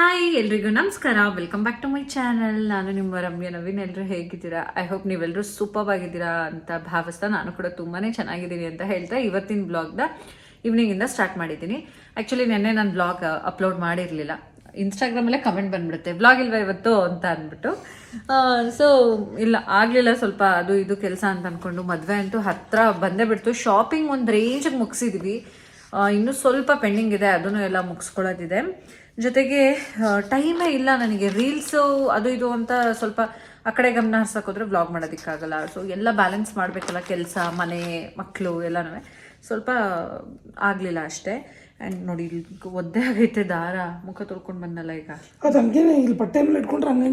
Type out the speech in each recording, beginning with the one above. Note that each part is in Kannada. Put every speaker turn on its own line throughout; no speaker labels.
ಹಾಯ್ ಎಲ್ರಿಗೂ ನಮಸ್ಕಾರ, welcome back to my channel. ನಾನು ನಿಮ್ಮ ರಮ್ಯ ನವೀನ್. ಎಲ್ಲರೂ ಹೇಗಿದ್ದೀರಾ? ಐ ಹೋಪ್ ನೀವೆಲ್ಲರೂ ಸೂಪರ್ ಆಗಿದ್ದೀರಾ ಅಂತ ಭಾವಿಸ್ತಾ ನಾನು ಕೂಡ ತುಂಬಾ ಚೆನ್ನಾಗಿದ್ದೀನಿ ಅಂತ ಹೇಳ್ತಾ ಇವತ್ತಿನ ಬ್ಲಾಗ್ನ ಈವ್ನಿಂಗಿಂದ ಸ್ಟಾರ್ಟ್ ಮಾಡಿದ್ದೀನಿ. ಆ್ಯಕ್ಚುಲಿ ನೆನ್ನೆ ನಾನು ಬ್ಲಾಗ್ ಅಪ್ಲೋಡ್ ಮಾಡಿರಲಿಲ್ಲ. ಇನ್ಸ್ಟಾಗ್ರಾಮಲ್ಲೇ ಕಮೆಂಟ್ ಬಂದ್ಬಿಡುತ್ತೆ, ಬ್ಲಾಗ್ ಇಲ್ವಾ ಇವತ್ತು ಅಂತ ಅಂದ್ಬಿಟ್ಟು. ಸೊ ಇಲ್ಲ ಆಗಲಿಲ್ಲ, ಸ್ವಲ್ಪ ಅದು ಇದು ಕೆಲಸ ಅಂತ ಅಂದ್ಕೊಂಡು. ಮದುವೆ ಅಂತೂ ಹತ್ತಿರ ಬಂದೇ ಬಿಡ್ತು. ಶಾಪಿಂಗ್ ಒಂದು ರೇಂಜಿಗೆ ಮುಗಿಸಿದ್ವಿ, ಇನ್ನೂ ಸ್ವಲ್ಪ ಪೆಂಡಿಂಗ್ ಇದೆ, ಅದನ್ನು ಎಲ್ಲ ಮುಗಿಸ್ಕೊಳ್ಳೋದಿದೆ. ಜೊತೆಗೆ ಟೈಮೇ ಇಲ್ಲ ನನಗೆ. ರೀಲ್ಸು ಅದು ಇದು ಅಂತ ಸ್ವಲ್ಪ ಆ ಕಡೆ ಗಮನ ಹರ್ಸೋಕೋದ್ರೆ ವ್ಲಾಗ್ ಮಾಡೋದಕ್ಕಾಗಲ್ಲ. ಸೊ ಎಲ್ಲ ಬ್ಯಾಲೆನ್ಸ್ ಮಾಡಬೇಕಲ್ಲ, ಕೆಲಸ, ಮನೆ, ಮಕ್ಕಳು ಎಲ್ಲನೂ. ಸ್ವಲ್ಪ ಆಗಲಿಲ್ಲ ಅಷ್ಟೇ. ಆ್ಯಂಡ್ ನೋಡಿ ಇಲ್ಲಿ ಒದ್ದೆ ಆಗೈತೆ, ದಾರ ಮುಖ ತೊಳ್ಕೊಂಡು ಬಂದಲ್ಲ ಈಗ,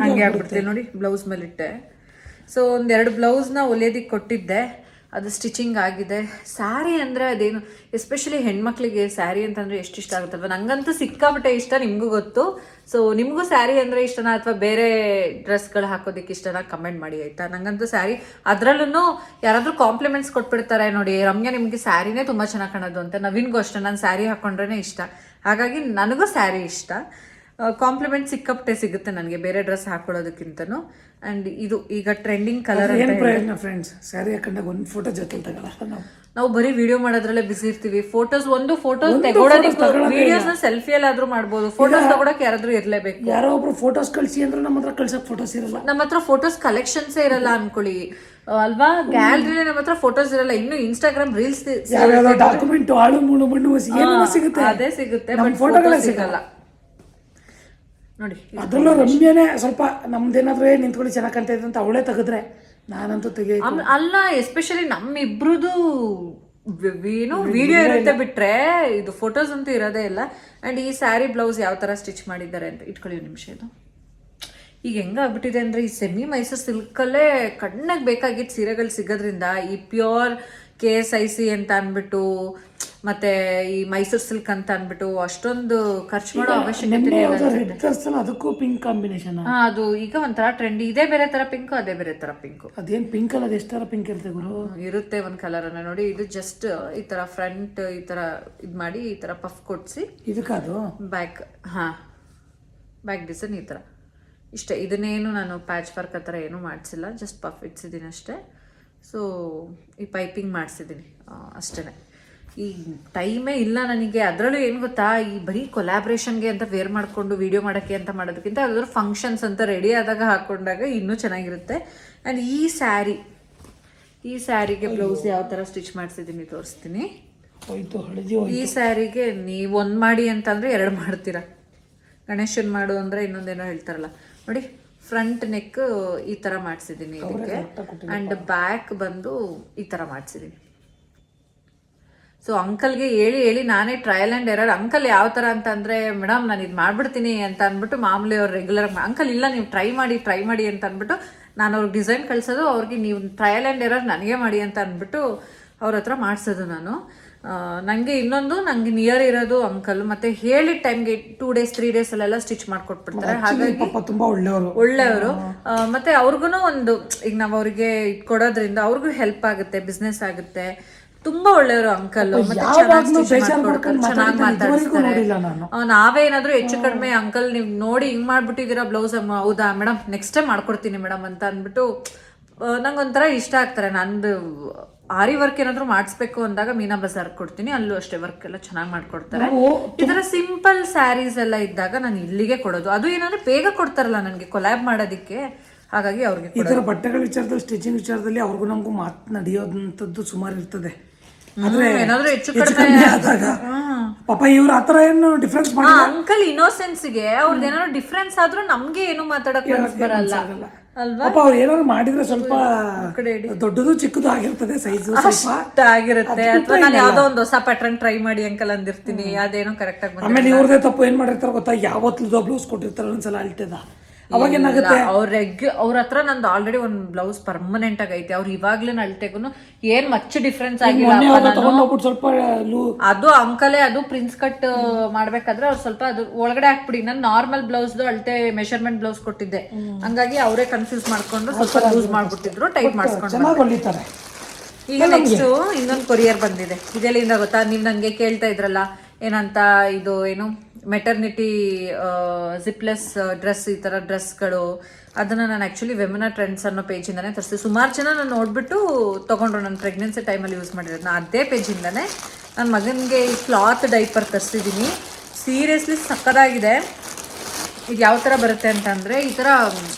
ಹಂಗೆ ಆಗ್ಬಿಡ್ತೆ ನೋಡಿ. ಬ್ಲೌಸ್ ಮೇಲಿಟ್ಟೆ. ಸೊ ಒಂದೆರಡು ಬ್ಲೌಸ್ನ ಹೊಲಿಯೋದಕ್ಕೆ ಕೊಟ್ಟಿದ್ದೆ, ಅದು ಸ್ಟಿಚಿಂಗ್ ಆಗಿದೆ. ಸ್ಯಾರಿ ಅಂದರೆ ಅದೇನು, ಎಸ್ಪೆಷಲಿ ಹೆಣ್ಮಕ್ಳಿಗೆ ಸ್ಯಾರಿ ಅಂತಂದರೆ ಎಷ್ಟು ಇಷ್ಟ ಆಗುತ್ತಲ್ವ. ನನಗಂತೂ ಸಿಕ್ಕಾಪಟ್ಟೆ ಇಷ್ಟ, ನಿಮಗೂ ಗೊತ್ತು. ಸೊ ನಿಮಗೂ ಸ್ಯಾರಿ ಅಂದರೆ ಇಷ್ಟನಾ ಅಥವಾ ಬೇರೆ ಡ್ರೆಸ್ಗಳು ಹಾಕೋದಕ್ಕೆ ಇಷ್ಟನಾ ಕಮೆಂಟ್ ಮಾಡಿ ಆಯಿತಾ. ನನಗಂತೂ ಸ್ಯಾರಿ, ಅದರಲ್ಲೂ ಯಾರಾದರೂ ಕಾಂಪ್ಲಿಮೆಂಟ್ಸ್ ಕೊಟ್ಬಿಡ್ತಾರೆ ನೋಡಿ, ರಮ್ಯಾ ನಿಮಗೆ ಸ್ಯಾರಿನೇ ತುಂಬ ಚೆನ್ನಾಗಿ ಕಾಣೋದು ಅಂತ. ನವೀನ್ಗೂ ಅಷ್ಟೇ, ನಾನು ಸ್ಯಾರಿ ಹಾಕ್ಕೊಂಡ್ರೇ ಇಷ್ಟ, ಹಾಗಾಗಿ ನನಗೂ ಸ್ಯಾರಿ ಇಷ್ಟ. ಕಾಂಪ್ಲಿಮೆಂಟ್ ಸಿಕ್ಕಾಪಟ್ಟೆ ಸಿಗುತ್ತೆ ನನಗೆ ಬೇರೆ ಡ್ರೆಸ್ ಹಾಕೊಳ್ಳೋದಕ್ಕಿಂತನೂ. ಆ್ಯಂಡ್ ಇದು ಈಗ ಟ್ರೆಂಡಿಂಗ್ ಕಲರ್.
ಫ್ರೆಂಡ್ಸ್ ಸ್ಯಾರಿ ಹಾಕೊಂಡಾಗ ಒಂದು ಫೋಟೋ ಜೊತೆ ತಗೊಳ್ಳಲ್ಲ.
ನಾವು ಬರೀ ವಿಡಿಯೋ ಮಾಡೋದ್ರಲ್ಲೇ ಬಿಸಿ ಇರ್ತೀವಿ. ಫೋಟೋಸ್ ತಗೊಳೋದಕ್ಕೆ, ವಿಡಿಯೋಸ್ನ ಸೆಲ್ಫಿಯಲ್ಲಾದ್ರೂ ಮಾಡ್ಬೋದು, ಫೋಟೋಸ್ ತಗೊಳಕ್ ಯಾರಾದ್ರೂ ಇರ್ಲೇಬೇಕು.
ಯಾರೋ ಒಬ್ರು ಫೋಟೋಸ್ ಕಳಿಸಿ ಅಂದ್ರೆ ನಮ್ಮ ಹತ್ರ ಕಳ್ಸಕ್ ಫೋಟೋಸ್ ಇರಲ್ಲ.
ನಮ್ಮ ಹತ್ರ ಫೋಟೋಸ್ ಕಲೆಕ್ಷನ್ಸೇ ಇರಲ್ಲ ಅನ್ಕೊಳ್ಳಿ ಅಲ್ವಾ. ಗ್ಯಾಲರಿಲಿ ನಮ್ಮ ಹತ್ರ ಫೋಟೋಸ್ ಇರಲ್ಲ. ಇನ್ನು ಇನ್ಸ್ಟಾಗ್ರಾಮ್ ರೀಲ್ಸ್
ಡಾಕ್ಯುಮೆಂಟ್ ಆಳು ಮೂಳು ಮಣ್ಣು ಸಿಗುತ್ತೆ,
ಅದೇ ಸಿಗುತ್ತೆ,
ಫೋಟೋಗಳೇ
ಸಿಗಲ್ಲ ನೋಡಿ.
ಅದ್ರಲ್ಲೂ ರಮ್ಯನೇ ಸ್ವಲ್ಪ ನಮ್ದೇನಾದ್ರೂ ನಿಂತ್ಕೊಳ್ಳಿ ಚೆನ್ನಾಗಿ ಕಾಣ್ತೈತೆ ಅಂತ ಅವಳೇ ತೆಗೆದ್ರೆ ನಾನಂತೂ
ಅಲ್ಲ. ಎಸ್ಪೆಷಲಿ ನಮ್ಮಿಬ್ರದ್ದು ಏನು ವಿಡಿಯೋ ಇರುತ್ತೆ ಬಿಟ್ರೆ ಇದು ಫೋಟೋಸ್ ಅಂತೂ ಇರೋದೇ ಇಲ್ಲ. ಅಂಡ್ ಈ ಸ್ಯಾರಿ ಬ್ಲೌಸ್ ಯಾವ ತರ ಸ್ಟಿಚ್ ಮಾಡಿದ್ದಾರೆ ಅಂತ ಇಟ್ಕೊಳ್ಳಿ ನಿಮಿಷ. ಇದು ಈಗ ಹೆಂಗಾಗ್ಬಿಟ್ಟಿದೆ ಅಂದ್ರೆ, ಈ ಸೆಮಿ ಮೈಸೂರು ಸಿಲ್ಕಲ್ಲೇ ಕಣ್ಣಾಗ ಬೇಕಾಗಿತ್ತು ಸೀರೆಗಳು ಸಿಗೋದ್ರಿಂದ. ಈ ಪ್ಯೂರ್ KSIC ಅಂತ ಅಂದ್ಬಿಟ್ಟು ಮತ್ತೆ ಈ ಮೈಸೂರು ಸಿಲ್ಕ್ ಅಂತ ಅಂದ್ಬಿಟ್ಟು ಅಷ್ಟೊಂದು ಖರ್ಚು ಮಾಡೋ ಅವಶ್ಯಕತೆ
ಅದಕ್ಕೂ ಪಿಂಕ್ ಕಾಂಬಿನೇಷನ್.
ಅದು ಈಗ ಒಂಥರ ಟ್ರೆಂಡ್. ಇದೇ ಬೇರೆ ತರ ಪಿಂಕ್, ಅದೇ ಬೇರೆ ತರ ಪಿಂಕ್.
ಅದೇನ್ ಪಿಂಕ್ ಅಲ್ಲ, ಅದು ಎಷ್ಟಾರ ಪಿಂಕ್ ಇರುತ್ತೆ ಗುರು.
ಇರುತ್ತೆ ಒಂದ್ ಕಲರ್ ಅನ್ನ ನೋಡಿ. ಇದು ಜಸ್ಟ್ ಈ ತರ ಫ್ರಂಟ್ ಈ ತರ ಇದ್ ಮಾಡಿ ಈ ತರ ಪಫ್ ಕೊಡ್ಸಿ,
ಇದಕ್ಕದು
ಬ್ಯಾಕ್ ಬ್ಯಾಕ್ ಡಿಸೈನ್ ಈ ತರ ಇಷ್ಟೇ. ಇದನ್ನೇನು ನಾನು ಪ್ಯಾಚ್ ವರ್ಕ್ ಆ ಥರ ಏನೂ ಮಾಡಿಸಿಲ್ಲ, ಜಸ್ಟ್ ಪಫ್ ಇಡ್ಸಿದ್ದೀನಿ ಅಷ್ಟೇ. ಸೊ ಈ ಪೈಪಿಂಗ್ ಮಾಡಿಸಿದ್ದೀನಿ ಅಷ್ಟೇ. ಈ ಟೈಮೇ ಇಲ್ಲ ನನಗೆ. ಅದರಲ್ಲೂ ಏನು ಗೊತ್ತಾ, ಈ ಬರೀ ಕೊಲ್ಯಾಬ್ರೇಷನ್ಗೆ ಅಂತ ವೇರ್ ಮಾಡಿಕೊಂಡು ವಿಡಿಯೋ ಮಾಡೋಕ್ಕೆ ಅಂತ ಮಾಡೋದಕ್ಕಿಂತ ಅದ್ರ ಫಂಕ್ಷನ್ಸ್ ಅಂತ ರೆಡಿ ಆದಾಗ ಹಾಕ್ಕೊಂಡಾಗ ಇನ್ನೂ ಚೆನ್ನಾಗಿರುತ್ತೆ. ಆ್ಯಂಡ್ ಈ ಸ್ಯಾರಿಗೆ ಬ್ಲೌಸ್ ಯಾವ ಥರ ಸ್ಟಿಚ್ ಮಾಡಿಸಿದ್ದೀನಿ ತೋರಿಸ್ತೀನಿ. ಈ ಸ್ಯಾರಿಗೆ ನೀವು ಒಂದು ಮಾಡಿ ಅಂತಂದರೆ ಎರಡು ಮಾಡ್ತೀರಾ. ಗಣೇಶನ್ ಮಾಡು ಅಂದರೆ ಇನ್ನೊಂದೇನೋ ಹೇಳ್ತಾರಲ್ಲ ನೋಡಿ. ಫ್ರಂಟ್ ನೆಕ್ ಈ ಥರ ಮಾಡಿಸಿದ್ದೀನಿ ಇದಕ್ಕೆ. ಆ್ಯಂಡ್ ಬ್ಯಾಕ್ ಬಂದು ಈ ಥರ ಮಾಡಿಸಿದ್ದೀನಿ. ಸೊ ಅಂಕಲ್ಗೆ ಹೇಳಿ ನಾನೇ ಟ್ರಯಲ್ ಆ್ಯಂಡ್ ಎರರ್. ಅಂಕಲ್ ಯಾವ ಥರ ಅಂತಂದರೆ, ಮೇಡಮ್ ನಾನು ಇದು ಮಾಡ್ಬಿಡ್ತೀನಿ ಅಂತ ಅಂದ್ಬಿಟ್ಟು ಮಾಮೂಲಿ ಅವ್ರು ರೆಗ್ಯುಲರ್ ಅಂಕಲ್ ಇಲ್ಲ ನೀವು ಟ್ರೈ ಮಾಡಿ ಅಂತ ಅಂದ್ಬಿಟ್ಟು ನಾನು ಅವ್ರಿಗೆ ಡಿಸೈನ್ ಕಳಿಸೋದು, ಅವ್ರಿಗೆ ನೀವು ಟ್ರಯಲ್ ಆ್ಯಂಡ್ ಎರರ್ ನನಗೆ ಮಾಡಿ ಅಂತ ಅಂದ್ಬಿಟ್ಟು ಅವ್ರ ಹತ್ರ ಮಾಡಿಸೋದು ನಾನು. ನನಗೆ ನಂಗೆ ನಿಯರ್ ಇರೋದು ಅಂಕಲ್. ಮತ್ತೆ ಹೇಳಿದ ಟೈಮ್ಗೆ 2 days 3 days ಅಲ್ಲೆಲ್ಲ ಸ್ಟಿಚ್ ಮಾಡ್ಕೊಟ್ಬಿಡ್ತಾರೆ. ಹಾಗಾಗಿ
ತುಂಬಾ
ಒಳ್ಳೆಯವರು. ಮತ್ತೆ ಅವ್ರಿಗೂ ಒಂದು, ಈಗ ನಾವು ಅವ್ರಿಗೆ ಕೊಡೋದ್ರಿಂದ ಅವ್ರಿಗೂ ಹೆಲ್ಪ್ ಆಗುತ್ತೆ, ಬಿಸ್ನೆಸ್ ಆಗುತ್ತೆ. ತುಂಬಾ ಒಳ್ಳೆಯವರು ಅಂಕಲ್. ಮತ್ತೆ ಚೆನ್ನಾಗಿ ಮಾತಾಡ್ತಾರೆ. ನಾವೇನಾದ್ರೂ ಹೆಚ್ಚು ಕಡಿಮೆ ಅಂಕಲ್ ನೀವು ನೋಡಿ ಹಿಂಗ್ ಮಾಡ್ಬಿಟ್ಟಿದ್ದೀರಾ ಬ್ಲೌಸ್, ಹೌದಾ ಮೇಡಮ್ ನೆಕ್ಸ್ಟ್ ಟೈಮ್ ಮಾಡ್ಕೊಡ್ತೀನಿ ಮೇಡಮ್ ಅಂತ ಅಂದ್ಬಿಟ್ಟು ನಂಗೊಂಥರ ಇಷ್ಟ ಆಗ್ತಾರೆ. ನಂದು ಆರಿ ವರ್ಕ್ ಏನಾದ್ರು ಮಾಡಿಸ್ಬೇಕು ಅಂದಾಗ ಮೀನಾ ಬಜಾರ್ ಕೊಡ್ತೀನಿ, ಅಲ್ಲೂ ಅಷ್ಟೇ ವರ್ಕ್ ಎಲ್ಲ ಚೆನ್ನಾಗಿ ಮಾಡ್ಕೊಡ್ತಾರೆ. ಇದರ ಸಿಂಪಲ್ ಸ್ಯಾರೀಸ್ ಎಲ್ಲ ಇದ್ದಾಗ ನಾನು ಇಲ್ಲಿಗೆ ಕೊಡೋದು. ಅದು ಏನಂದ್ರೆ ಬೇಗ ಕೊಡ್ತಾರಲ್ಲ ನನಗೆ ಕೊಲ್ಯಾಬ್ ಮಾಡೋದಿಕ್ಕೆ, ಹಾಗಾಗಿ ಅವ್ರಿಗೆ
ಈ ಥರ ಬಟ್ಟೆಗಳ ವಿಚಾರದಲ್ಲಿ, ಸ್ಟಿಚಿಂಗ್ ವಿಚಾರದಲ್ಲಿ ಅವ್ರಿಗೂ ನಮಗೂ ಮಾತು ನಡೆಯೋದಂಥದ್ದು ಸುಮಾರು ಇರ್ತದೆ.
ಏನಾದ್ರು ಹೆಚ್ಚು ಕಡಿಮೆ
ಆದಾಗ ಪಾಪ ಇವ್ರು ಆತರ ಏನು ಡಿಫ್ರೆನ್ಸ್ ಮಾಡಿ,
ಅಂಕಲ್ ಇನ್ನೋಸೆನ್ಸ್ಗೆ ಅವ್ರದ್ದು ಏನಾದ್ರು ಡಿಫ್ರೆನ್ಸ್ ಆದ್ರೂ ನಮ್ಗೆ ಏನು ಮಾತಾಡಕ್ ಬರಲ್ಲ ಅಲ್ವಾ.
ಪಾಪ ಅವ್ರು ಏನಾದ್ರು ಮಾಡಿದ್ರೆ ಸ್ವಲ್ಪ ದೊಡ್ಡದು ಚಿಕ್ಕದು ಆಗಿರ್ತದೆ, ಸೈಜು
ಸ್ವಲ್ಪ ಆಗಿರುತ್ತೆ. ಅಥವಾ ನಾನು ಯಾವ್ದೋ ಒಂದು ಹೊಸ ಪ್ಯಾಟರ್ನ್ ಟ್ರೈ ಮಾಡಿ ಅಂಕಲ್ ಅಂದಿರ್ತೀನಿ, ಅದೇನೋ ಕರೆಕ್ಟ್ ಆಗಿ.
ಆಮೇಲೆ ಇವ್ರದೇ ತಪ್ಪು ಏನ್ ಮಾಡಿರ್ತಾರ ಗೊತ್ತಾ, ಯಾವತ್ತೂ ಬ್ಲೌಸ್ ಕೊಟ್ಟಿರ್ತಾರೆ ಒಂದ್ಸಲ ಅಲ್ಟದ, ಅವಾಗ ಏನಾಗುತ್ತೆ
ಅವ್ರ ಹತ್ರ ನಂದು ಆಲ್ರೆಡಿ ಒಂದು ಬ್ಲೌಸ್ ಪರ್ಮನೆಂಟ್ ಆಗೈತೆ. ಅವ್ರು ಇವಾಗ್ಲೇ ಅಳ್ತೆಗೂ ಏನ್ ಮಚ್ಚ ಡಿಫ್ರೆನ್ಸ್ ಆಗಿಲ್ಲ.
ಸ್ವಲ್ಪ
ಅದು ಅಂಕಲೇ, ಅದು ಪ್ರಿನ್ಸ್ ಕಟ್ ಮಾಡ್ಬೇಕಾದ್ರೆ ಅವ್ರು ಸ್ವಲ್ಪ ಅದು ಒಳಗಡೆ ಹಾಕ್ಬಿಡಿ. ನಾನು ನಾರ್ಮಲ್ ಬ್ಲೌಸ್ ಅಳತೆ ಮೆಷರ್ಮೆಂಟ್ ಬ್ಲೌಸ್ ಕೊಟ್ಟಿದ್ದೆ, ಹಂಗಾಗಿ ಅವರೇ ಕನ್ಫ್ಯೂಸ್ ಮಾಡ್ಕೊಂಡು ಸ್ವಲ್ಪ ಲೂಸ್ ಮಾಡ್ಬಿಟ್ಟಿದ್ರು, ಟೈಟ್ ಮಾಡಿಸ್ಕೊಂಡು. ಈಗ ನೆಕ್ಸ್ಟ್ ಇನ್ನೊಂದು ಕೊರಿಯರ್ ಬಂದಿದೆ. ಇದೆಲ್ಲಿಂದ ಗೊತ್ತಾ, ನೀವು ನಂಗೆ ಕೇಳ್ತಾ ಇದ್ರಲ್ಲ ಏನಂತ, ಇದು ಏನು ಮೆಟರ್ನಿಟಿ ಜಿಪ್ಲೆಸ್ ಡ್ರೆಸ್, ಈ ಥರ ಡ್ರೆಸ್ಗಳು, ಅದನ್ನು ನಾನು ಆ್ಯಕ್ಚುಲಿ ವೆಮಿನಾ ಟ್ರೆಂಡ್ಸ್ ಅನ್ನೋ ಪೇಜಿಂದನೇ ತರಿಸ್ತೀನಿ. ಸುಮಾರು ಜನ ನಾನು ನೋಡಿಬಿಟ್ಟು ತೊಗೊಂಡ್ರು, ನನ್ನ ಪ್ರೆಗ್ನೆನ್ಸಿ ಟೈಮಲ್ಲಿ ಯೂಸ್ ಮಾಡಿರೋದು. ನಾನು ಅದೇ ಪೇಜಿಂದನೇ ನನ್ನ ಮಗನಿಗೆ ಈ ಕ್ಲಾತ್ ಡೈಪರ್ ತರಿಸಿದ್ದೀನಿ. ಸೀರಿಯಸ್ಲಿ ಸಕ್ಕತ್ತಾಗಿದೆ. ಇದು ಯಾವ ಥರ ಬರುತ್ತೆ ಅಂತಂದರೆ, ಈ ಥರ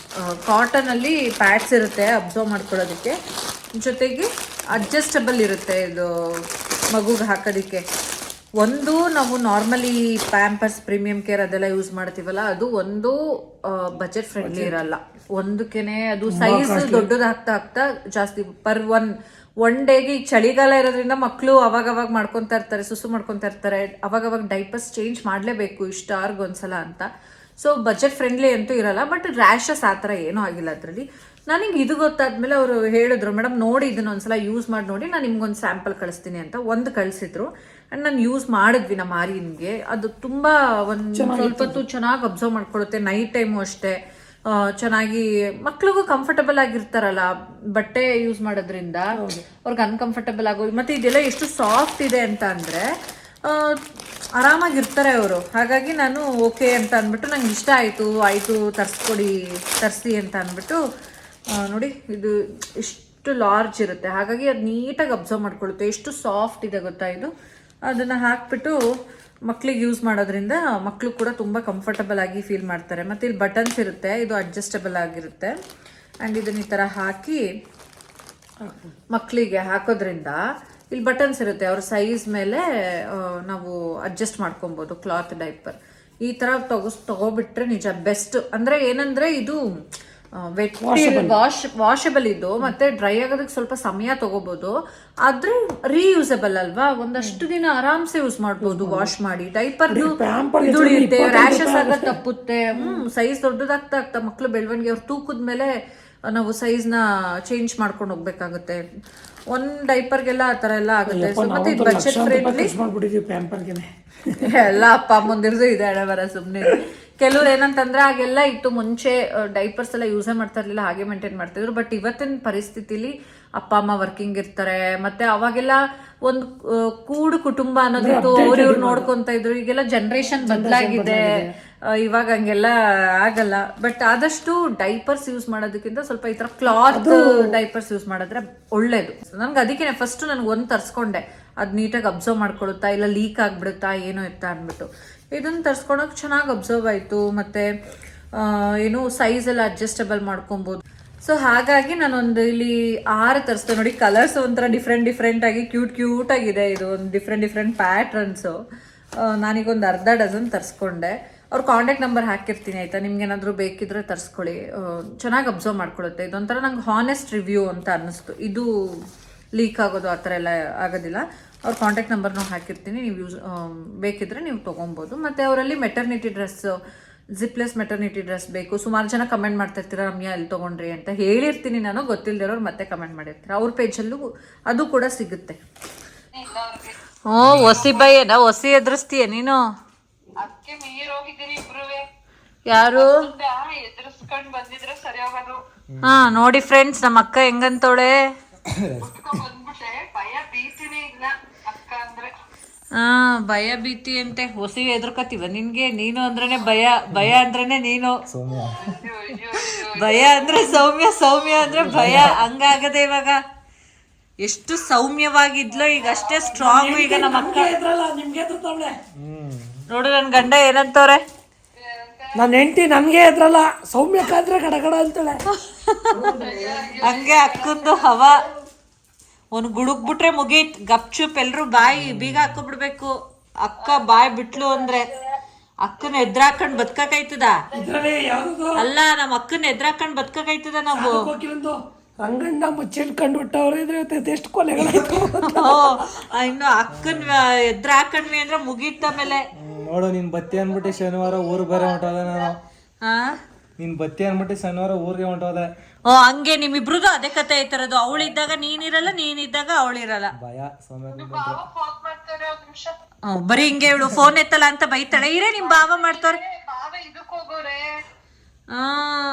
ಕಾಟನಲ್ಲಿ ಪ್ಯಾಡ್ಸ್ ಇರುತ್ತೆ ಅಬ್ಸರ್ವ್ ಮಾಡ್ಕೊಳ್ಳೋದಕ್ಕೆ, ಜೊತೆಗೆ ಅಡ್ಜಸ್ಟಬಲ್ ಇರುತ್ತೆ ಇದು ಮಗುಗೆ ಹಾಕೋದಕ್ಕೆ. ಒಂದು ನಾವು ನಾರ್ಮಲಿ ಪ್ಯಾಂಪರ್ಸ್, ಪ್ರೀಮಿಯಂ ಕೇರ್ ಅದೆಲ್ಲ ಯೂಸ್ ಮಾಡ್ತೀವಲ್ಲ, ಅದು ಒಂದು ಬಜೆಟ್ ಫ್ರೆಂಡ್ಲಿ ಇರಲ್ಲ. ಒಂದಕ್ಕೆ ಅದು ಸೈಜ್ ದೊಡ್ಡದು ಆಗ್ತಾ ಆಗ್ತಾ ಜಾಸ್ತಿ ಪರ್ ಒನ್ ಡೇಗೆ. ಈಗ ಚಳಿಗಾಲ ಇರೋದ್ರಿಂದ ಮಕ್ಕಳು ಅವಾಗವಾಗ ಮಾಡ್ಕೊತಾ ಇರ್ತಾರೆ, ಸುಸು ಮಾಡ್ಕೊತಾ ಇರ್ತಾರೆ, ಅವಾಗವಾಗ ಡೈಪರ್ಸ್ ಚೇಂಜ್ ಮಾಡಲೇಬೇಕು ಇಷ್ಟು ಒಂದ್ಸಲ ಅಂತ. ಸೊ ಬಜೆಟ್ ಫ್ರೆಂಡ್ಲಿ ಅಂತೂ ಇರಲ್ಲ. ಬಟ್ ರ್ಯಾಷಸ್ ಆ ಥರ ಏನೂ ಆಗಿಲ್ಲ ಅದರಲ್ಲಿ. ನನಗೆ ಇದು ಗೊತ್ತಾದ್ಮೇಲೆ ಅವರು ಹೇಳಿದ್ರು, ಮೇಡಮ್ ನೋಡಿ ಇದನ್ನ ಒಂದ್ಸಲ ಯೂಸ್ ಮಾಡಿ ನೋಡಿ, ನಾನು ನಿಮ್ಗೊಂದು ಸ್ಯಾಂಪಲ್ ಕಳಿಸ್ತೀನಿ ಅಂತ ಒಂದು ಕಳಿಸಿದ್ರು. ಆ್ಯಂಡ್ ನಾನು ಯೂಸ್ ಮಾಡಿದ್ವಿ ನಮ್ಮ ಆರ್ಯನ್ಗೆ. ಅದು ತುಂಬ ಒಂದು ಸ್ವಲ್ಪ ಹೊತ್ತು ಚೆನ್ನಾಗಿ ಅಬ್ಸರ್ವ್ ಮಾಡ್ಕೊಳ್ಳುತ್ತೆ. ನೈಟ್ ಟೈಮು ಅಷ್ಟೇ ಚೆನ್ನಾಗಿ, ಮಕ್ಳಿಗೂ ಕಂಫರ್ಟಬಲ್ ಆಗಿರ್ತಾರಲ್ಲ ಬಟ್ಟೆ ಯೂಸ್ ಮಾಡೋದ್ರಿಂದ, ಅವ್ರಿಗೆ ಅನ್ಕಂಫರ್ಟಬಲ್ ಆಗೋದು. ಮತ್ತು ಇದೆಲ್ಲ ಎಷ್ಟು ಸಾಫ್ಟ್ ಇದೆ ಅಂತ ಅಂದರೆ ಆರಾಮಾಗಿರ್ತಾರೆ ಅವರು. ಹಾಗಾಗಿ ನಾನು ಓಕೆ ಅಂತ ಅಂದ್ಬಿಟ್ಟು ನಂಗೆ ಇಷ್ಟ ಆಯಿತು ತರಿಸಿ ಅಂತ ಅಂದ್ಬಿಟ್ಟು ನೋಡಿ, ಇದು ಇಷ್ಟು ಲಾರ್ಜ್ ಇರುತ್ತೆ. ಹಾಗಾಗಿ ಅದು ನೀಟಾಗಿ ಅಬ್ಸರ್ವ್ ಮಾಡ್ಕೊಳ್ಳುತ್ತೆ. ಎಷ್ಟು ಸಾಫ್ಟ್ ಇದೆ ಗೊತ್ತಾ ಇದು. ಅದನ್ನು ಹಾಕ್ಬಿಟ್ಟು ಮಕ್ಳಿಗೆ ಯೂಸ್ ಮಾಡೋದ್ರಿಂದ ಮಕ್ಕಳು ಕೂಡ ತುಂಬ ಕಂಫರ್ಟಬಲ್ ಆಗಿ ಫೀಲ್ ಮಾಡ್ತಾರೆ. ಮತ್ತು ಇಲ್ಲಿ ಬಟನ್ಸ್ ಇರುತ್ತೆ, ಇದು ಅಡ್ಜಸ್ಟಬಲ್ ಆಗಿರುತ್ತೆ. ಆ್ಯಂಡ್ ಇದನ್ನ ಈ ಥರ ಹಾಕಿ ಮಕ್ಕಳಿಗೆ ಹಾಕೋದ್ರಿಂದ ಇಲ್ಲಿ ಬಟನ್ಸ್ ಇರುತ್ತೆ, ಅವ್ರ ಸೈಜ್ ಮೇಲೆ ನಾವು ಅಡ್ಜಸ್ಟ್ ಮಾಡ್ಕೊಬೋದು. ಕ್ಲಾತ್ ಡೈಪರ್ ಈ ಥರ ತಗೋಬಿಟ್ರೆ ನಿಜ ಬೆಸ್ಟ್. ಅಂದರೆ ಏನಂದರೆ ಇದು ವಾಷಬಲ್ ಇದು, ಮತ್ತೆ ಡ್ರೈ ಆಗೋದಕ್ಕೆ ಸ್ವಲ್ಪ ಸಮಯ ತಗೋಬಹುದು, ಆದ್ರೆ ರೀಯೂಸಬಲ್ ಅಲ್ವಾ. ಒಂದಷ್ಟು ದಿನ ಆರಾಮ್ಸೆ ಯೂಸ್ ಮಾಡ್ಬೋದು ವಾಶ್ ಮಾಡಿ. ಡೈಪರ್ ದುಡಿಯುತ್ತೆ, ರ್ಯಾಷಸ್ ಆಗ ತಪ್ಪುತ್ತೆ. ಸೈಜ್ ದೊಡ್ಡದಾಗ್ತಾ ಆಗ್ತಾ ಮಕ್ಳು ಬೆಳವಣಿಗೆ ಅವ್ರ ತೂಕದ ಮೇಲೆ ನಾವು ಸೈಜ್ನ ಚೇಂಜ್ ಮಾಡ್ಕೊಂಡು ಹೋಗ್ಬೇಕಾಗುತ್ತೆ. ಒಂದ್ ಡೈಪರ್ಗೆಲ್ಲ ಆ ಥರ ಎಲ್ಲ ಆಗುತ್ತೆ. ಮತ್ತೆ ಇದು ಬಜೆಟ್ ಫ್ರೆಂಡ್ಲಿ ಎಲ್ಲ ಅಪ್ಪ ಮುಂದಿರ್ದು ಇದೆ ಬರ ಸುಮ್ಮನೆ. ಕೆಲವ್ರು ಏನಂತಂದ್ರೆ ಆಗೆಲ್ಲ ಇತ್ತು ಮುಂಚೆ ಡೈಪರ್ಸ್ ಎಲ್ಲ ಯೂಸೇ ಮಾಡ್ತಾ ಇರ್ಲಿಲ್ಲ, ಹಾಗೆ ಮೇಂಟೈನ್ ಮಾಡ್ತಿದ್ರು. ಬಟ್ ಇವತ್ತಿನ ಪರಿಸ್ಥಿತಿಲಿ ಅಪ್ಪ ಅಮ್ಮ ವರ್ಕಿಂಗ್ ಇರ್ತಾರೆ, ಮತ್ತೆ ಅವಾಗೆಲ್ಲ ಒಂದು ಕೂಡು ಕುಟುಂಬ ಅನ್ನೋದಿತ್ತು, ಅವ್ರಿವ್ರು ನೋಡ್ಕೊಂತ ಇದ್ರು. ಈಗೆಲ್ಲ ಜನರೇಷನ್ ಬದಲಾಗಿದೆ, ಇವಾಗ ಹಂಗೆಲ್ಲ ಆಗಲ್ಲ. ಬಟ್ ಆದಷ್ಟು ಡೈಪರ್ಸ್ ಯೂಸ್ ಮಾಡೋದಕ್ಕಿಂತ ಸ್ವಲ್ಪ ಈ ತರ ಕ್ಲಾತ್ ಡೈಪರ್ಸ್ ಯೂಸ್ ಮಾಡಿದ್ರೆ ಒಳ್ಳೇದು. ನನ್ಗೆ ಅದಕ್ಕೆ ಫಸ್ಟ್ ನನ್ಗೆ ಒಂದು ತರ್ಸ್ಕೊಂಡೆ, ಅದು ನೀಟಾಗಿ ಅಬ್ಸರ್ವ್ ಮಾಡ್ಕೊಳುತ್ತಾ ಇಲ್ಲ ಲೀಕ್ ಆಗ್ಬಿಡುತ್ತಾ ಏನೋ ಇತ್ತ ಅಂದ್ಬಿಟ್ಟು. ಇದನ್ನ ತರ್ಸ್ಕೊಳಕ್ ಚೆನ್ನಾಗಿ ಅಬ್ಸರ್ವ್ ಆಯ್ತು. ಮತ್ತೆ ಏನು ಸೈಜ್ ಎಲ್ಲ ಅಡ್ಜಸ್ಟಬಲ್ ಮಾಡ್ಕೊಬಹುದು. ಸೊ ಹಾಗಾಗಿ ನಾನೊಂದು ಇಲ್ಲಿ 6 ತರಿಸ್ತೆ ನೋಡಿ. ಕಲರ್ಸ್ ಒಂಥರ ಡಿಫ್ರೆಂಟ್ ಆಗಿ ಕ್ಯೂಟ್ ಆಗಿದೆ. ಇದು ಒಂದು ಡಿಫ್ರೆಂಟ್ ಪ್ಯಾಟ್ರನ್ಸು. ನಾನೀಗೊಂದು ಅರ್ಧ ಡಜನ್ ತರಿಸ್ಕೊಂಡೆ. ಅವ್ರ ಕಾಂಟ್ಯಾಕ್ಟ್ ನಂಬರ್ ಹಾಕಿರ್ತೀನಿ ಆಯ್ತಾ, ನಿಮ್ಗೆ ಏನಾದರೂ ಬೇಕಿದ್ರೆ ತರಿಸ್ಕೊಳ್ಳಿ. ಚೆನ್ನಾಗಿ ಅಬ್ಸರ್ವ್ ಮಾಡ್ಕೊಳ್ಳುತ್ತೆ. ಇದೊಂಥರ ನಂಗೆ ಹಾನೆಸ್ಟ್ ರಿವ್ಯೂ ಅಂತ ಅನ್ನಿಸ್ತು. ಇದು ಲೀಕ್ ಆಗೋದು ಆ ಥರ ಎಲ್ಲ ಆಗೋದಿಲ್ಲ. ಅವ್ರ ಕಾಂಟ್ಯಾಕ್ಟ್ ನಂಬರ್ನೂ ಹಾಕಿರ್ತೀನಿ, ನೀವು ಬೇಕಿದ್ರೆ ನೀವು ತೊಗೊಬೋದು. ಮತ್ತು ಅವರಲ್ಲಿ ಮೆಟರ್ನಿಟಿ ಡ್ರೆಸ್, ಜಿಪ್ಲೆಸ್ ಮೆಟರ್ನಿಟಿ ಡ್ರೆಸ್ ಬೇಕು. ಸುಮಾರು ಜನ ಕಮೆಂಟ್ ಮಾಡ್ತಾ ಇರ್ತೀರ ರಮ್ಯಾ ಎಲ್ಲಿ ತೊಗೊಂಡ್ರಿ ಅಂತ ಹೇಳಿರ್ತೀನಿ ನಾನು, ಗೊತ್ತಿಲ್ಲದಿರೋರು ಮತ್ತೆ ಕಮೆಂಟ್ ಮಾಡಿರ್ತಾರೆ. ಅವ್ರ ಪೇಜಲ್ಲೂ ಅದು ಕೂಡ ಸಿಗುತ್ತೆ. ಹೊಸಿ ಬೈಯನ ಹೊಸಿ ಎದುರಿಸ್ತೀಯ ನೀನು? ಯಾರು? ಹಾ ನೋಡಿ ಫ್ರೆಂಡ್ಸ್, ನಮ್ಮ ಅಕ್ಕ ಹೆಂಗಂತೋಳೆ. ಭಯ ಭೀತಿ ಅಂತೆ. ಹೊಸಿ ಎದುರ್ಕತಿವ ನಿನ್ಗೆ? ನೀನು ಅಂದ್ರೇನೆ ಭಯ ಅಂದ್ರೇನೆ ನೀನು. ಭಯ ಅಂದ್ರೆ ಸೌಮ್ಯ ಅಂದ್ರೆ ಭಯ. ಹಂಗಾಗದೆ ಇವಾಗ. ಎಷ್ಟು ಸೌಮ್ಯವಾಗಿದ್ಲು, ಈಗ ಅಷ್ಟೇ ಸ್ಟ್ರಾಂಗ್. ಈಗ ನಮ್ಮ ಅಕ್ಕ ನೋಡು, ನನ್ ಗಂಡ ಏನಂತವ್ರೆ,
ನನ್ನ ಹೆಂಡತಿ ನನ್ಗೆ ಎದ್ರಲ್ಲ, ಸೌಮ್ಯಕ್ಕಾದ್ರೆ ಗಡಗಡ ಅಂತೇಳೆ.
ಹಂಗೆ ಅಕ್ಕಂದು ಹವಾ. ಒಂದು ಗುಡುಕ್ಬಿಟ್ರೆ ಮುಗೀತ್, ಗಪ್ಚುಪ್ ಎಲ್ರು ಬಾಯಿ ಬೀಗ ಹಾಕೋಬಿಡ್ಬೇಕು. ಅಕ್ಕ ಬಾಯ್ ಬಿಟ್ಲು ಅಂದ್ರೆ ಅಕ್ಕನ ಎದ್ರಾಕೊಂಡ್ ಬದ್ಕೈತದ? ಅಲ್ಲ, ನಮ್ಮ ಅಕ್ಕನ ಎದ್ರಾಕೊಂಡ್ ಬದ್ಕೈತದ ನಾವು.
ರಂಗಣ್ಣ ಮುಚ್ಚಿಟ್ಕೊಂಡ್ಬಿಟ್ಟವ್ರು ಎಷ್ಟು ಕೊಲೆಗಳಾಯ್ತು.
ಇನ್ನು ಅಕ್ಕನ್ ಎದ್ರ ಹಾಕೊಂಡ್ವಿ ಅಂದ್ರೆ ಮುಗೀತ ಮೇಲೆ.
ನೋಡು, ನೀನ್ ಬತ್ತಿ ಅನ್ಬಿಟ್ಟು ಶನಿವಾರ ಊರ್ ಬೇರೆ ಹೊಂಟೋದೆ ನಾನು. ನೀನ್ ಬತ್ತಿ ಅನ್ಬಿಟ್ಟು ಶನಿವಾರ ಊರ್ಗೆ ಹೊಂಟೋದೆ.
ಹಂಗೆ ನಿಮ್ಮಿಬ್ರದ್ದು ಅದೇ ಕತೆ ಐತರದು. ಅವಳಿದ್ದಾಗ ನೀನಿರಲ್ಲ, ನೀನಿದ್ದಾಗ ಅವಳಿರಲ್ಲ.
ಭಯ.
ಬರೀ ಹಿಂಗೆ ಇವಳು ಫೋನ್ ಎತ್ತಲ್ಲ ಅಂತ ಬೈತಾಳೆ. ಇರೇ ನಿಮ್ ಭಾವ ಮಾಡ್ತಾರೆ.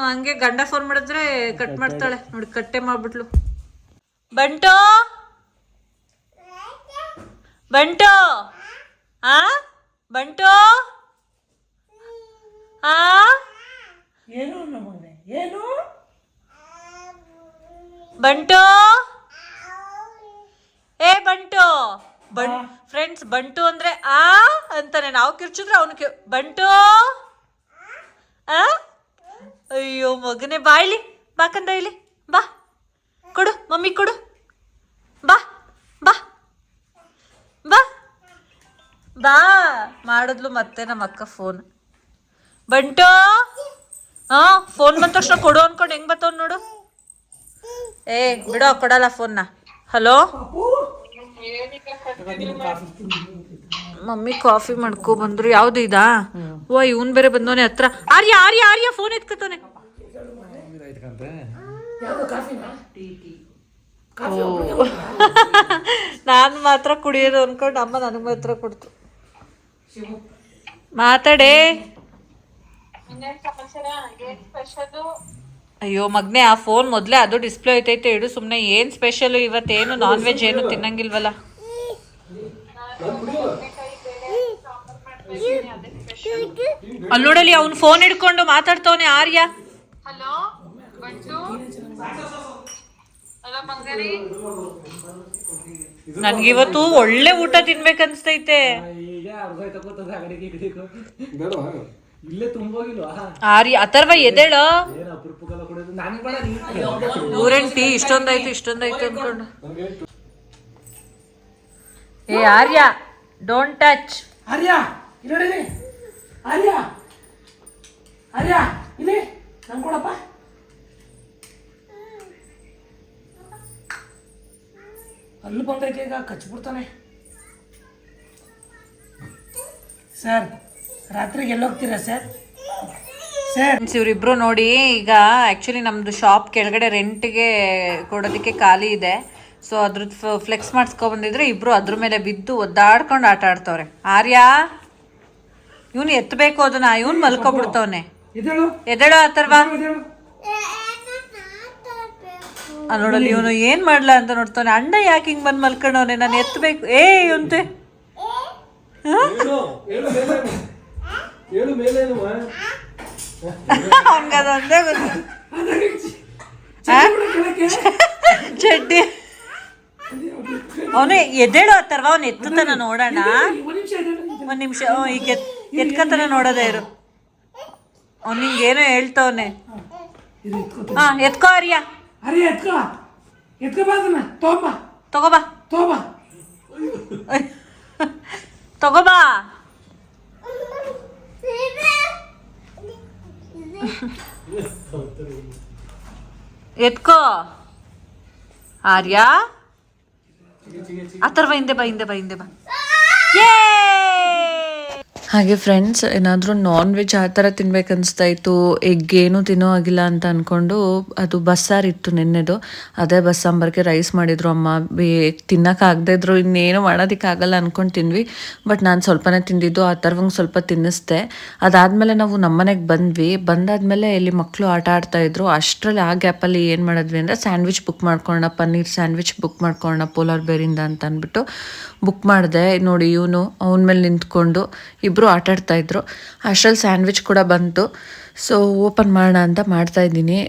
ಹಂಗೆ ಗಂಡ ಫೋನ್ ಮಾಡಿದ್ರೆ ಕಟ್ ಮಾಡ್ತಾಳೆ ನೋಡಿ. ಕಟ್ಟೆ ಮಾಡ್ಬಿಟ್ಲು. ಬಂಟೋ ಬಂಟೋ ಬಂಟೋ
ಏನು ನಮ್ಮನೆ ಏನು
ಬಂಟು ಏ ಬಂಟು ಫ್ರೆಂಡ್ಸ್ ಬಂಟು ಅಂದ್ರೆ ಆ ಅಂತಾನೆ, ನಾವು ಕಿರ್ಚಿದ್ರೆ ಅವನು ಬಂಟು ಆ ಅಯ್ಯೋ ಮಗನೇ ಬಾ ಇಲ್ಲಿ, ಬಾ ಕಂದ ಇಲ್ಲಿ ಬಾ, ಕೊಡು ಮಮ್ಮಿ ಕೊಡು, ಬಾ ಬಾ ಬಾ ಬಾ ಮಾಡಿದ್ಲು ಮತ್ತೆ ನಮ್ಮ ಅಕ್ಕ ಫೋನ್. ಬಂಟು ಹಾ ಫೋನ್ ಬಂದ ತಕ್ಷಣ ಕೊಡು ಅನ್ಕೊಂಡು ಹೆಂಗ್ ಬರ್ತಾವ್ ನೋಡು. ಏ ಬಿಡೋ ಕೊಡಲ್ಲ ಫೋನ್ನ. ಹಲೋ ಮಮ್ಮಿ ಕಾಫಿ ಮಾಡ್ಕೊ ಬಂದ್ರು. ಯಾವ್ದು ಇದಾ? ಓ ಇವನ್ ಬೇರೆ ಬಂದವನೆ ಹತ್ರ. ಆರ್ಯ ಆರ್ಯ ಆರ್ಯ ಫೋನ್ ಎತ್ಕತಾನೆ. ನಾನು ಮಾತ್ರ ಕುಡಿಯೋದು ಅನ್ಕೊಂಡು ಅಮ್ಮ ನನಗೆ ಮಾತ್ರ ಕೊಡ್ತು. ಮಾತಾಡೇ. ಅಯ್ಯೋ ಮಗ್ನೆ ಆ ಫೋನ್ ಮೊದಲೇ ಅದು ಡಿಸ್ಪ್ಲೇ ಐತೈತೆ ಇಡು ಸುಮ್ಮನೆ. ಏನು ಸ್ಪೆಷಲ್ ಇವತ್ತೇನು ನಾನ್ ವೆಜ್ ಏನು ತಿನ್ನಂಗಿಲ್ವಲ್ಲ. ಅಲ್ಲಿ ನೋಡಲಿ ಅವ್ನು ಫೋನ್ ಹಿಡ್ಕೊಂಡು ಮಾತಾಡ್ತವನೆ ಆರ್ಯ. ನನ್ಗಿವತ್ತು ಒಳ್ಳೆ ಊಟ ತಿನ್ಬೇಕನ್ಸ್ತೈತೆ. ಆರ್ಯ ಅಥರ್ವ ಎದೇಳು. ಊರೇನ್ ಟೀ ಇಷ್ಟೊಂದಾಯ್ತು ಅನ್ಕೊಂಡು. ಏ ಆರ್ಯ ಡೋಂಟ್ ಟಚ್.
ಆರ್ಯ ಇಲ್ಲಿ ಆರ್ಯ ಆರ್ಯ ಇಲ್ಲಿ ನಂಗೆ ಕೊಡಪ್ಪ. ಅಲ್ಲಿ ಬಂದೈತೆ ಈಗ ಕಚ್ಬಿಡ್ತಾನೆ. ಸರ್ ರಾತ್ರಿಗೆ ಎಲ್ಲೋಗ್ತೀರಾ ಸರ್?
ಇವರಿಬ್ರು ನೋಡಿ ಈಗ ಆ್ಯಕ್ಚುಲಿ ನಮ್ಮದು ಶಾಪ್ ಕೆಳಗಡೆ ರೆಂಟ್ಗೆ ಕೊಡೋದಕ್ಕೆ ಖಾಲಿ ಇದೆ. ಸೊ ಅದ್ರದ್ದು ಫ್ಲೆಕ್ಸ್ ಮಾಡಿಸ್ಕೊಬಂದಿದ್ರೆ ಇಬ್ರು ಅದ್ರ ಮೇಲೆ ಬಿದ್ದು ಒದ್ದಾಡ್ಕೊಂಡು ಆಟ ಆಡ್ತವ್ರೆ. ಆರ್ಯ ಇವನು ಎತ್ತಬೇಕು ಅದನ್ನ, ಇವನು ಮಲ್ಕೊಬಿಡ್ತವನೆ. ಎದೇಳು ಅಥರ್ವ. ನೋಡಲ್ಲಿ ಇವನು ಏನ್ ಮಾಡ್ಲಾ ಅಂತ ನೋಡ್ತಾನೆ. ಅಣ್ಣ ಯಾಕೆ ಹಿಂಗ್ ಬಂದ್ ಮಲ್ಕೊಂಡವನೆ, ನಾನು ಎತ್ತಬೇಕು. ಏ ಇವಂತೆ ಅವನ್ಗದಂದೇ ಗೊತ್ತು. ಚಡ್ಡಿ ಅವನು ಎದ್ದೇಳು ಅಥರ್ವ, ಅವನು ಎತ್ತತಾನ ನೋಡೋಣ. ಒಂದ್ ನಿಮಿಷ ಈಗ ಎತ್ಕತಾನ ನೋಡೋದೇ ಇರು. ಅವ್ನು ಹಿಂಗೇನೋ ಹೇಳ್ತವನೆ. ಹಾ ಎತ್ಕೋ ಆರ್ಯ.
ಅರೆ ಎತ್ಕೋ ಅದನ್ನ ತಗೋಬಾ
ತಗೋಬಾ. ಎತ್ಕೋ ಆರ್ಯ. ಅಥರ್ವ ಹಿಂದೆ ಬಾ. ಹಾಗೆ ಫ್ರೆಂಡ್ಸ್ ಏನಾದರೂ ನಾನ್ ವೆಜ್ ಆ ಥರ ತಿನ್ಬೇಕನ್ನಿಸ್ತಾ ಇತ್ತು. ಎಗ್ ಏನೂ ತಿನ್ನೋ ಆಗಿಲ್ಲ ಅಂತ ಅಂದ್ಕೊಂಡು ಅದು ಬಸ್ಸಾರು ಇತ್ತು ನೆನ್ನೆದು. ಅದೇ ಬಸ್ಸಾಂಬಾರಿಗೆ ರೈಸ್ ಮಾಡಿದ್ರು ಅಮ್ಮ. ತಿನ್ನೋಕ್ಕಾಗದೇ ಇದ್ರು ಇನ್ನೇನು ಮಾಡೋದಕ್ಕಾಗಲ್ಲ ಅಂದ್ಕೊಂಡು ತಿಂದ್ವಿ. ಬಟ್ ನಾನು ಸ್ವಲ್ಪನೇ ತಿಂದಿದ್ದು, ಆ ಥರವಂಗೆ ಸ್ವಲ್ಪ ತಿನ್ನಿಸ್ದೆ. ಅದಾದಮೇಲೆ ನಾವು ನಮ್ಮನೆಗೆ ಬಂದಾದಮೇಲೆ ಇಲ್ಲಿ ಮಕ್ಕಳು ಆಟ ಆಡ್ತಾಯಿದ್ರು. ಅಷ್ಟರಲ್ಲಿ ಆ ಗ್ಯಾಪಲ್ಲಿ ಏನು ಮಾಡಿದ್ವಿ ಅಂದರೆ ಸ್ಯಾಂಡ್ವಿಚ್ ಬುಕ್ ಮಾಡ್ಕೊಳ್ಳೋಣ, ಪನ್ನೀರ್ ಸ್ಯಾಂಡ್ವಿಚ್ ಬುಕ್ ಮಾಡ್ಕೊಳ್ಳೋಣ ಪೋಲಾರ್ ಬೇರಿಂದ ಅಂತ ಅಂದ್ಬಿಟ್ಟು ಬುಕ್ ಮಾಡಿದೆ. ನೋಡಿ ಇವನು ಅವನ ಮೇಲೆ ನಿಂತ್ಕೊಂಡು ಇಬ್ಬರು ಆಟಾಡ್ತಾಯಿದ್ರು. ಅಷ್ಟರಲ್ಲಿ ಸ್ಯಾಂಡ್ವಿಚ್ ಕೂಡ ಬಂತು. ಸೊ ಓಪನ್ ಮಾಡೋಣ ಅಂತ ಮಾಡ್ತಾಯಿದ್ದೀನಿ.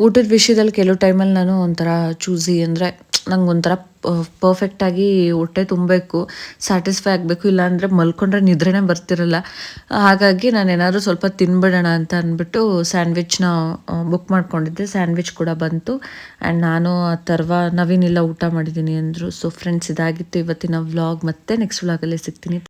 ಊಟದ ವಿಷಯದಲ್ಲಿ ಕೆಲವು ಟೈಮಲ್ಲಿ ನಾನು ಒಂಥರ ಚೂಸಿ, ಅಂದರೆ ನಂಗೆ ಒಂಥರ ಪರ್ಫೆಕ್ಟಾಗಿ ಹೊಟ್ಟೆ ತುಂಬಬೇಕು, ಸ್ಯಾಟಿಸ್ಫೈ ಆಗಬೇಕು, ಇಲ್ಲಾಂದರೆ ಮಲ್ಕೊಂಡ್ರೆ ನಿದ್ರೆನೇ ಬರ್ತಿರಲ್ಲ. ಹಾಗಾಗಿ ನಾನು ಏನಾದರೂ ಸ್ವಲ್ಪ ತಿನ್ಬಿಡೋಣ ಅಂತ ಅಂದ್ಬಿಟ್ಟು ಸ್ಯಾಂಡ್ವಿಚ್ನ ಬುಕ್ ಮಾಡ್ಕೊಂಡಿದ್ದೆ. ಸ್ಯಾಂಡ್ವಿಚ್ ಕೂಡ ಬಂತು. ಆ್ಯಂಡ್ ನಾನು ಅಥರ್ವ ನವೀನೆಲ್ಲ ಊಟ ಮಾಡಿದ್ದೀನಿ ಅಂದರು. ಸೊ ಫ್ರೆಂಡ್ಸ್ ಇದಾಗಿತ್ತು ಇವತ್ತಿನ ವ್ಲಾಗ್. ಮತ್ತೆ ನೆಕ್ಸ್ಟ್ ವ್ಲಾಗಲ್ಲೇ ಸಿಗ್ತೀನಿ.